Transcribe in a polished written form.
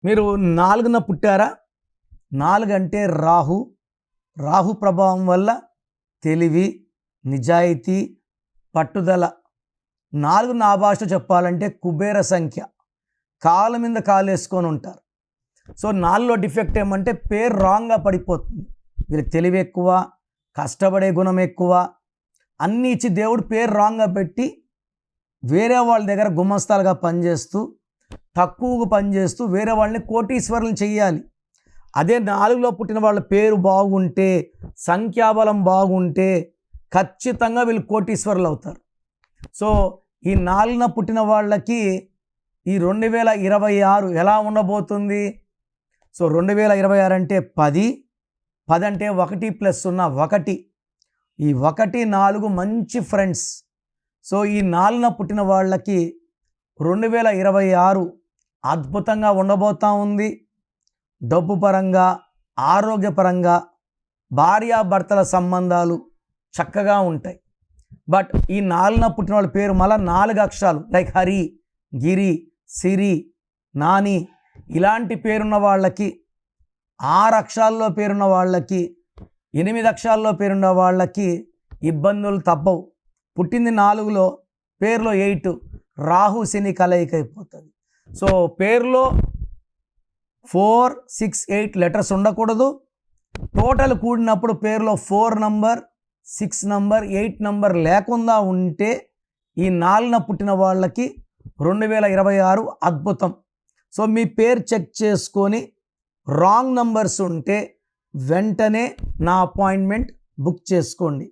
మీరు 4న పుట్టారా? 4 అంటే రాహు. రాహు ప్రభావం వల్ల తెలివి, నిజాయితీ, పట్టుదల. 4 నా భాషలో చెప్పాలంటే కుబేర సంఖ్య. కాళ్ళ మీద కాలేసుకొని ఉంటారు. సో 4లో డిఫెక్ట్ ఏమంటే పేరు రాంగ్గా పడిపోతుంది. వీళ్ళకి తెలివి ఎక్కువ, కష్టపడే గుణం ఎక్కువ, అన్నీ ఇచ్చి దేవుడు పేరు రాంగ్గా పెట్టి వేరే వాళ్ళ దగ్గర గుమస్తాలుగా పనిచేస్తూ తక్కువగా పనిచేస్తూ వేరే వాళ్ళని కోటీశ్వరులను చెయ్యాలి. అదే 4లో పుట్టిన వాళ్ళ పేరు బాగుంటే, సంఖ్యాబలం బాగుంటే ఖచ్చితంగా వీళ్ళు కోటీశ్వరులు అవుతారు. సో ఈ 4న పుట్టిన వాళ్ళకి ఈ 2026 ఎలా ఉండబోతుంది? సో 2026 అంటే 10 అంటే 1 + 0 1. ఈ 1, 4 మంచి ఫ్రెండ్స్. సో ఈ 4న పుట్టిన వాళ్ళకి 2026 అద్భుతంగా ఉండబోతా ఉంది. డబ్బు పరంగా, ఆరోగ్యపరంగా, భార్యాభర్తల సంబంధాలు చక్కగా ఉంటాయి. బట్ ఈ 4న పుట్టిన వాళ్ళ పేరు మళ్ళీ 4 అక్షరాలు లైక్ హరి, గిరి, సిరి, నాని ఇలాంటి పేరున్న వాళ్ళకి, 6 అక్షరాల్లో పేరున్న వాళ్ళకి, 8 అక్షరాల్లో పేరున్న వాళ్ళకి ఇబ్బందులు తప్పవు. పుట్టింది 4లో, పేరులో 8, రాహు శని కలయిక అయిపోతుంది. సో పేరులో 4, 6, 8 లెటర్స్ ఉండకూడదు. టోటల్ కూడినప్పుడు పేరులో 4 నంబర్, 6 నంబర్, 8 నంబర్ లేకుండా ఉంటే ఈ 4న పుట్టిన వాళ్ళకి 2026 అద్భుతం. సో మీ పేరు చెక్ చేసుకొని రాంగ్ నంబర్స్ ఉంటే వెంటనే నా అపాయింట్మెంట్ బుక్ చేసుకోండి.